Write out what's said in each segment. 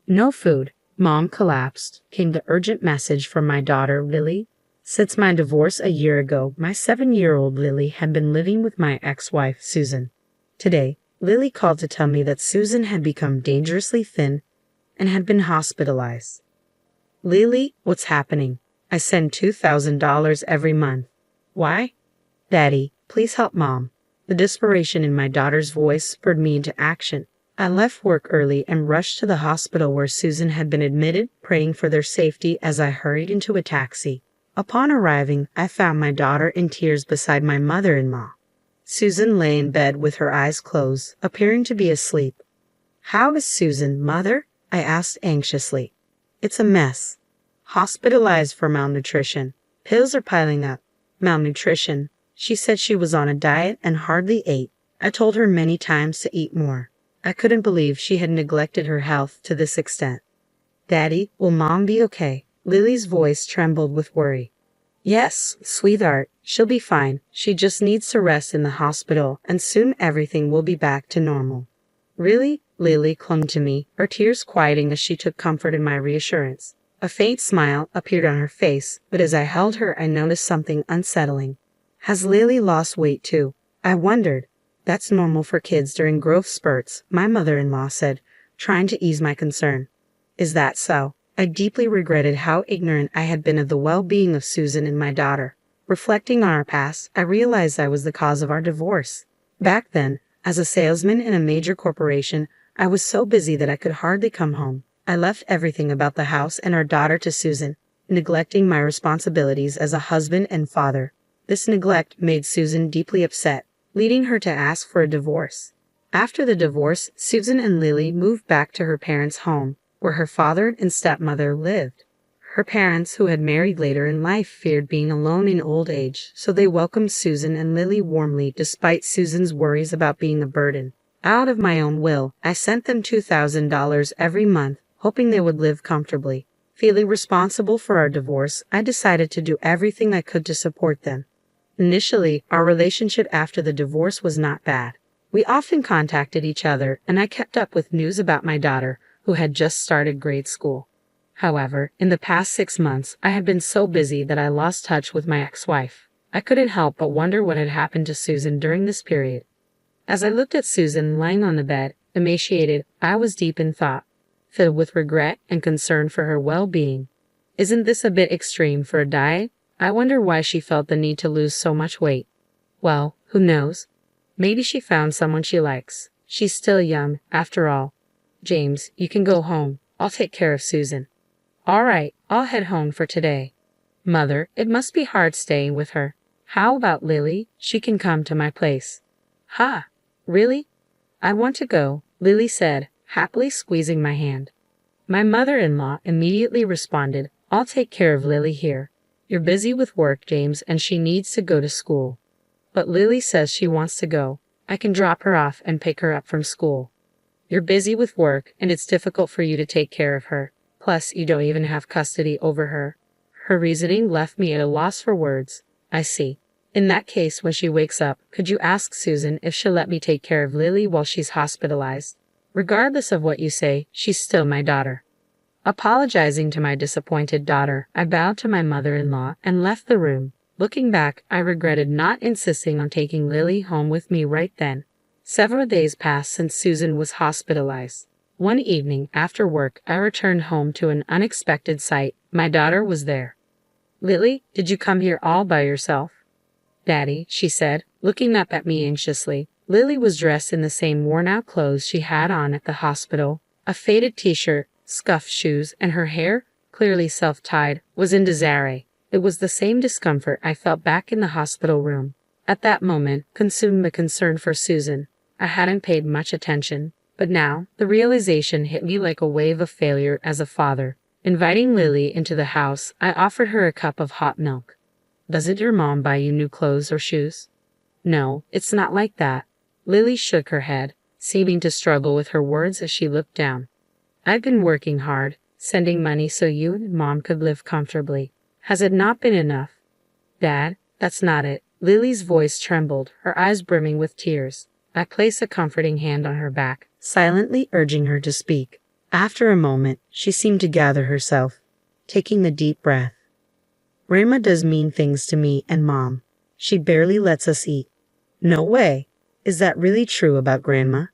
No food. Mom collapsed, came the urgent message from my daughter, Lily. Since my divorce a year ago, my 7-year-old Lily had been living with my ex-wife, Susan. Today, Lily called to tell me that Susan had become dangerously thin and had been hospitalized. Lily, what's happening? I send $2,000 every month. Why? Daddy, please help Mom. The desperation in my daughter's voice spurred me into action. I left work early and rushed to the hospital where Susan had been admitted, praying for their safety as I hurried into a taxi. Upon arriving, I found my daughter in tears beside my mother-in-law. Susan lay in bed with her eyes closed, appearing to be asleep. How is Susan, Mother? I asked anxiously. It's a mess. Hospitalized for malnutrition. Pills are piling up. Malnutrition. She said she was on a diet and hardly ate. I told her many times to eat more. I couldn't believe she had neglected her health to this extent. Daddy, will Mom be okay? Lily's voice trembled with worry. Yes, sweetheart, she'll be fine. She just needs to rest in the hospital, and soon everything will be back to normal. Really? Lily clung to me, her tears quieting as she took comfort in my reassurance. A faint smile appeared on her face, but as I held her, I noticed something unsettling. Has Lily lost weight too? I wondered. That's normal for kids during growth spurts, my mother-in-law said, trying to ease my concern. Is that so? I deeply regretted how ignorant I had been of the well-being of Susan and my daughter. Reflecting on our past, I realized I was the cause of our divorce. Back then, as a salesman in a major corporation, I was so busy that I could hardly come home. I left everything about the house and our daughter to Susan, neglecting my responsibilities as a husband and father. This neglect made Susan deeply upset, leading her to ask for a divorce. After the divorce, Susan and Lily moved back to her parents' home, where her father and stepmother lived. Her parents, who had married later in life, feared being alone in old age, so they welcomed Susan and Lily warmly despite Susan's worries about being a burden. Out of my own will, I sent them $2,000 every month, hoping they would live comfortably. Feeling responsible for our divorce, I decided to do everything I could to support them. Initially, our relationship after the divorce was not bad. We often contacted each other, and I kept up with news about my daughter, who had just started grade school. However, in the past 6 months, I had been so busy that I lost touch with my ex-wife. I couldn't help but wonder what had happened to Susan during this period. As I looked at Susan lying on the bed, emaciated, I was deep in thought, filled with regret and concern for her well-being. Isn't this a bit extreme for a diet? I wonder why she felt the need to lose so much weight. Well, who knows? Maybe she found someone she likes. She's still young, after all. James, you can go home. I'll take care of Susan. All right, I'll head home for today. Mother, it must be hard staying with her. How about Lily? She can come to my place. Ha! Really? I want to go, Lily said, happily squeezing my hand. My mother-in-law immediately responded, I'll take care of Lily here. You're busy with work, James, and she needs to go to school. But Lily says she wants to go. I can drop her off and pick her up from school. You're busy with work, and it's difficult for you to take care of her. Plus, you don't even have custody over her. Her reasoning left me at a loss for words. I see. In that case, when she wakes up, could you ask Susan if she'll let me take care of Lily while she's hospitalized? Regardless of what you say, she's still my daughter. Apologizing to my disappointed daughter, I bowed to my mother-in-law and left the room. Looking back, I regretted not insisting on taking Lily home with me right then. Several days passed since Susan was hospitalized. One evening, after work, I returned home to an unexpected sight. My daughter was there. Lily, did you come here all by yourself? Daddy, she said, looking up at me anxiously. Lily was dressed in the same worn-out clothes she had on at the hospital. A faded t-shirt, scuffed shoes, and her hair, clearly self-tied, was in disarray. It was the same discomfort I felt back in the hospital room. At that moment, consumed by concern for Susan, I hadn't paid much attention. But now, the realization hit me like a wave of failure as a father. Inviting Lily into the house, I offered her a cup of hot milk. Doesn't your mom buy you new clothes or shoes? No, it's not like that. Lily shook her head, seeming to struggle with her words as she looked down. I've been working hard, sending money so you and Mom could live comfortably. Has it not been enough? Dad, that's not it. Lily's voice trembled, her eyes brimming with tears. I placed a comforting hand on her back, silently urging her to speak. After a moment, she seemed to gather herself, taking a deep breath. Grandma does mean things to me and Mom. She barely lets us eat. No way. Is that really true about Grandma?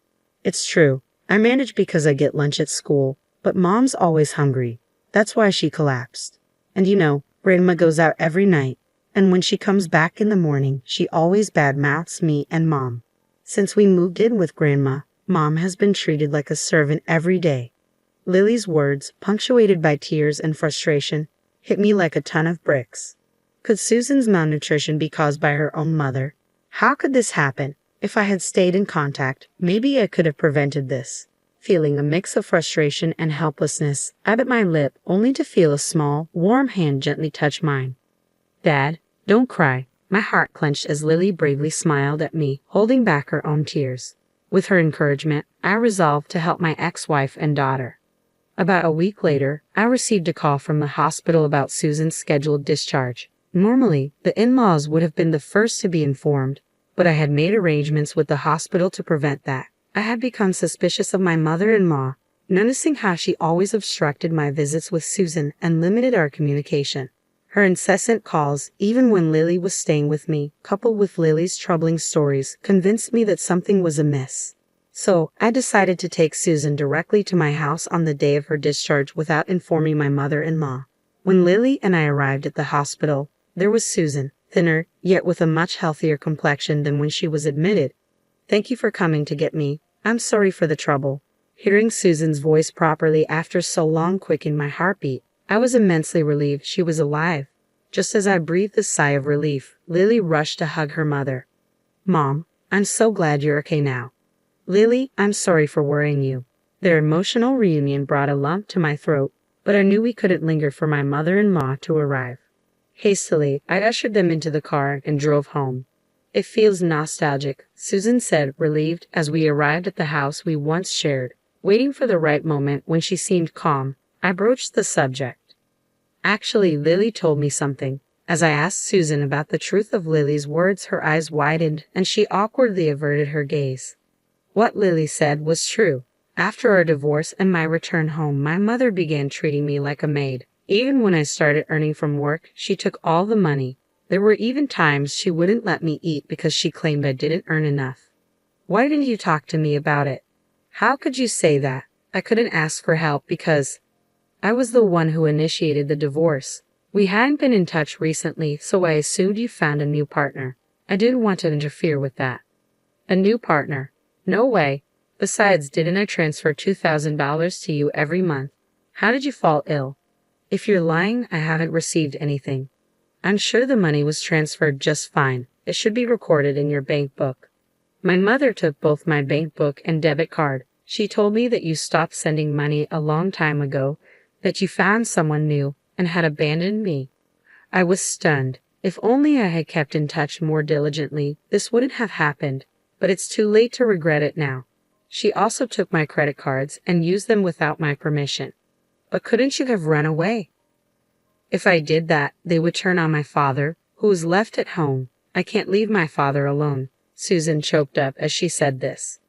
It's true. I manage because I get lunch at school, but Mom's always hungry. That's why she collapsed. And Grandma goes out every night, and when she comes back in the morning, she always badmouths me and Mom. Since we moved in with Grandma, Mom has been treated like a servant every day. Lily's words, punctuated by tears and frustration, hit me like a ton of bricks. Could Susan's malnutrition be caused by her own mother? How could this happen? If I had stayed in contact, maybe I could have prevented this. Feeling a mix of frustration and helplessness, I bit my lip only to feel a small, warm hand gently touch mine. Dad, don't cry. My heart clenched as Lily bravely smiled at me, holding back her own tears. With her encouragement, I resolved to help my ex-wife and daughter. About a week later, I received a call from the hospital about Susan's scheduled discharge. Normally, the in-laws would have been the first to be informed, but I had made arrangements with the hospital to prevent that. I had become suspicious of my mother-in-law, noticing how she always obstructed my visits with Susan and limited our communication. Her incessant calls, even when Lily was staying with me, coupled with Lily's troubling stories, convinced me that something was amiss. So, I decided to take Susan directly to my house on the day of her discharge without informing my mother-in-law. When Lily and I arrived at the hospital, there was Susan, thinner, yet with a much healthier complexion than when she was admitted. "Thank you for coming to get me. I'm sorry for the trouble." Hearing Susan's voice properly after so long quickened my heartbeat. I was immensely relieved she was alive. Just as I breathed a sigh of relief, Lily rushed to hug her mother. "Mom, I'm so glad you're okay now." "Lily, I'm sorry for worrying you." Their emotional reunion brought a lump to my throat, but I knew we couldn't linger for my mother-in-law to arrive. Hastily, I ushered them into the car and drove home. "It feels nostalgic," Susan said, relieved, as we arrived at the house we once shared. Waiting for the right moment when she seemed calm, I broached the subject. "Actually, Lily told me something." As I asked Susan about the truth of Lily's words, her eyes widened and she awkwardly averted her gaze. What Lily said was true. After our divorce and my return home, my mother began treating me like a maid. Even when I started earning from work, she took all the money. There were even times she wouldn't let me eat because she claimed I didn't earn enough. "Why didn't you talk to me about it?" "How could you say that?" "I couldn't ask for help because I was the one who initiated the divorce. We hadn't been in touch recently, so I assumed you found a new partner. I didn't want to interfere with that." "A new partner? No way. Besides, didn't I transfer $2,000 to you every month? How did you fall ill?" "If you're lying, I haven't received anything." "I'm sure the money was transferred just fine. It should be recorded in your bank book." "My mother took both my bank book and debit card. She told me that you stopped sending money a long time ago, that you found someone new, and had abandoned me." I was stunned. If only I had kept in touch more diligently, this wouldn't have happened, but it's too late to regret it now. "She also took my credit cards and used them without my permission." "But couldn't you have run away?" "If I did that, they would turn on my father, who was left at home. I can't leave my father alone." Susan choked up as she said this.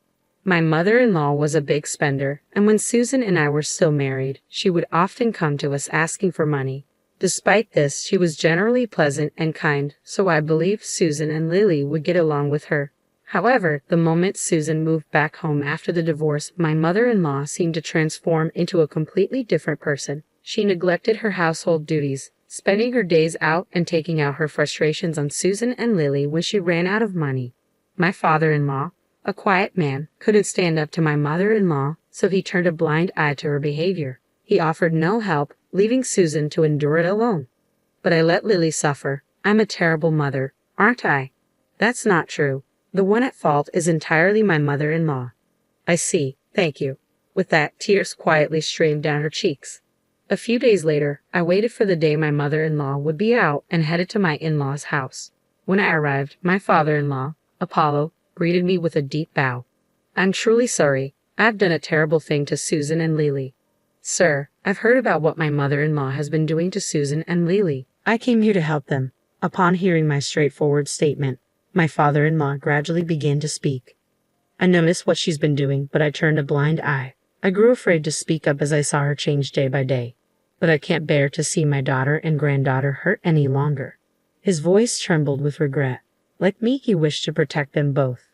My mother-in-law was a big spender, and when Susan and I were still married, she would often come to us asking for money. Despite this, she was generally pleasant and kind, so I believed Susan and Lily would get along with her. However, the moment Susan moved back home after the divorce, my mother-in-law seemed to transform into a completely different person. She neglected her household duties, spending her days out and taking out her frustrations on Susan and Lily when she ran out of money. My father-in-law, a quiet man, couldn't stand up to my mother-in-law, so he turned a blind eye to her behavior. He offered no help, leaving Susan to endure it alone. But I let Lily suffer. I'm a terrible mother, aren't I? That's not true. The one at fault is entirely my mother-in-law. I see, thank you. With that, tears quietly streamed down her cheeks. A few days later, I waited for the day my mother-in-law would be out and headed to my in-law's house. When I arrived, my father-in-law, Apollo, greeted me with a deep bow. "I'm truly sorry. I've done a terrible thing to Susan and Lily." "Sir, I've heard about what my mother-in-law has been doing to Susan and Lily. I came here to help them." Upon hearing my straightforward statement, my father-in-law gradually began to speak. "I noticed what she's been doing, but I turned a blind eye. I grew afraid to speak up as I saw her change day by day. But I can't bear to see my daughter and granddaughter hurt any longer. His voice trembled with regret. Like me, he wished to protect them both.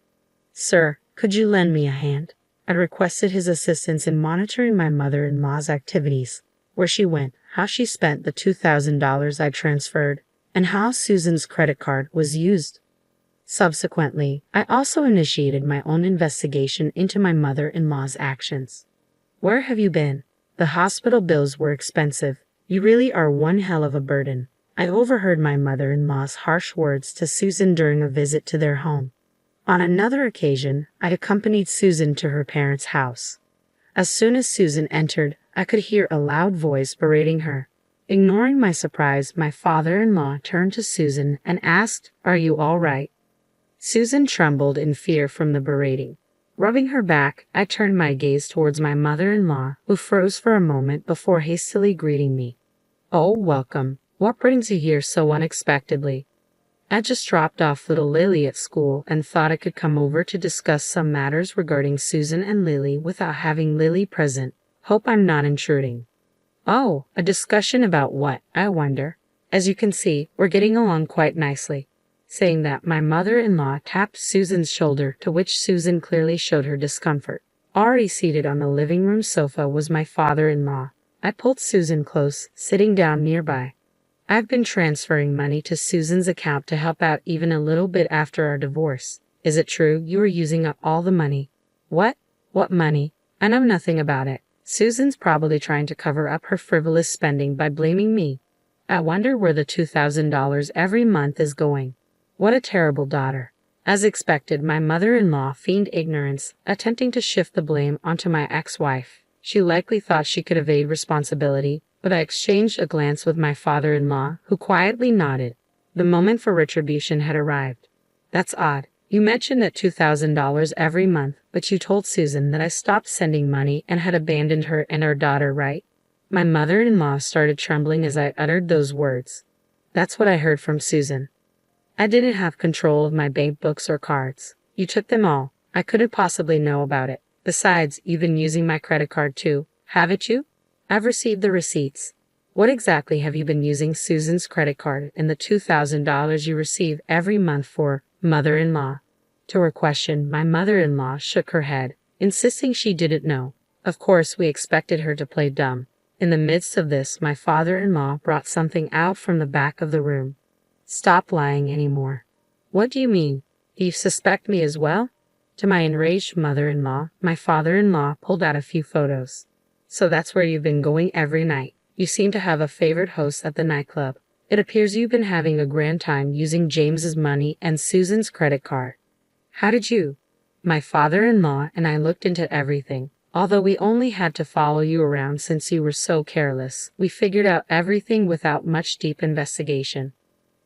Sir, could you lend me a hand? I requested his assistance in monitoring my mother-in-law's activities, where she went, how she spent the $2,000 I transferred, and how Susan's credit card was used. Subsequently, I also initiated my own investigation into my mother-in-law's actions. Where have you been? The hospital bills were expensive. You really are one hell of a burden. I overheard my mother-in-law's harsh words to Susan during a visit to their home. On another occasion, I accompanied Susan to her parents' house. As soon as Susan entered, I could hear a loud voice berating her. Ignoring my surprise, my father-in-law turned to Susan and asked, "Are you all right?" Susan trembled in fear from the berating. Rubbing her back, I turned my gaze towards my mother-in-law, who froze for a moment before hastily greeting me. "Oh, welcome. What brings you here so unexpectedly?" "I just dropped off little Lily at school and thought I could come over to discuss some matters regarding Susan and Lily without having Lily present. Hope I'm not intruding." "Oh, a discussion about what, I wonder? As you can see, we're getting along quite nicely." Saying that, my mother-in-law tapped Susan's shoulder, to which Susan clearly showed her discomfort. Already seated on the living room sofa was my father-in-law. I pulled Susan close, sitting down nearby. "I've been transferring money to Susan's account to help out even a little bit after our divorce. Is it true you were using up all the money?" "What? What money? I know nothing about it. Susan's probably trying to cover up her frivolous spending by blaming me. I wonder where the $2,000 every month is going. What a terrible daughter." As expected, my mother-in-law feigned ignorance, attempting to shift the blame onto my ex-wife. She likely thought she could evade responsibility, but I exchanged a glance with my father-in-law, who quietly nodded. The moment for retribution had arrived. "That's odd. You mentioned that $2,000 every month, but you told Susan that I stopped sending money and had abandoned her and our daughter, right?" My mother-in-law started trembling as I uttered those words. "That's what I heard from Susan. I didn't have control of my bank books or cards. You took them all. I couldn't possibly know about it. Besides, you've been using my credit card too, haven't you?" "I've received the receipts." "What exactly have you been using Susan's credit card and the $2,000 you receive every month for, mother-in-law?" To her question, my mother-in-law shook her head, insisting she didn't know. Of course, we expected her to play dumb. In the midst of this, my father-in-law brought something out from the back of the room. "Stop lying anymore." "What do you mean? Do you suspect me as well?" To my enraged mother-in-law, my father-in-law pulled out a few photos. "So that's where you've been going every night. You seem to have a favorite host at the nightclub. It appears you've been having a grand time using James's money and Susan's credit card. How did you?" My father-in-law and I looked into everything. Although we only had to follow you around since you were so careless, we figured out everything without much deep investigation.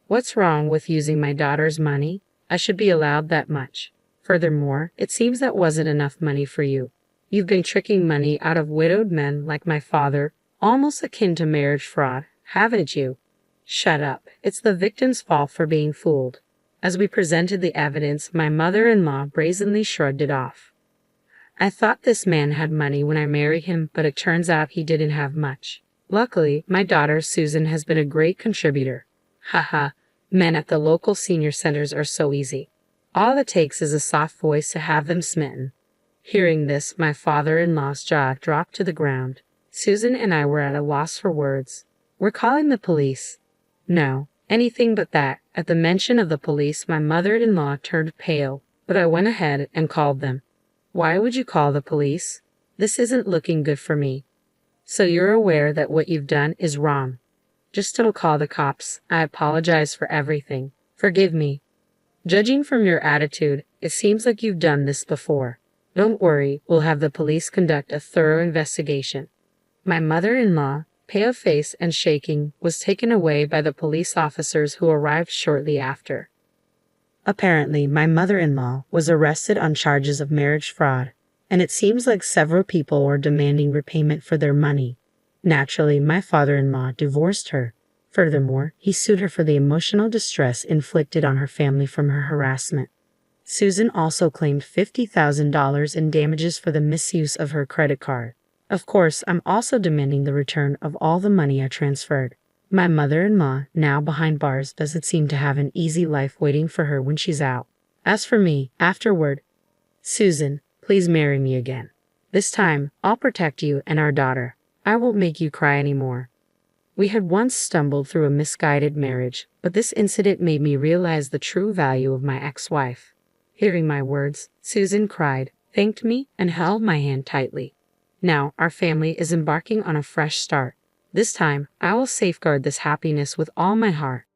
What's wrong with using my daughter's money? I should be allowed that much. Furthermore, it seems that wasn't enough money for you. You've been tricking money out of widowed men like my father, almost akin to marriage fraud, haven't you? Shut up. It's the victim's fault for being fooled. As we presented the evidence, my mother-in-law brazenly shrugged it off. "I thought this man had money when I married him, but it turns out he didn't have much. Luckily, my daughter Susan has been a great contributor. Haha, men at the local senior centers are so easy. All it takes is a soft voice to have them smitten." Hearing this, my father-in-law's jaw dropped to the ground. Susan and I were at a loss for words. "We're calling the police." "No, anything but that." At the mention of the police, my mother-in-law turned pale, but I went ahead and called them. "Why would you call the police? This isn't looking good for me." "So you're aware that what you've done is wrong." "Just don't call the cops. I apologize for everything. Forgive me." "Judging from your attitude, it seems like you've done this before. Don't worry, we'll have the police conduct a thorough investigation." My mother-in-law, pale-faced and shaking, was taken away by the police officers who arrived shortly after. Apparently, my mother-in-law was arrested on charges of marriage fraud, and it seems like several people were demanding repayment for their money. Naturally, my father-in-law divorced her. Furthermore, he sued her for the emotional distress inflicted on her family from her harassment. Susan also claimed $50,000 in damages for the misuse of her credit card. Of course, I'm also demanding the return of all the money I transferred. My mother-in-law, now behind bars, doesn't seem to have an easy life waiting for her when she's out. As for me, afterward, Susan, please marry me again. This time, I'll protect you and our daughter. I won't make you cry anymore. We had once stumbled through a misguided marriage, but this incident made me realize the true value of my ex-wife. Hearing my words, Susan cried, thanked me, and held my hand tightly. Now, our family is embarking on a fresh start. This time, I will safeguard this happiness with all my heart.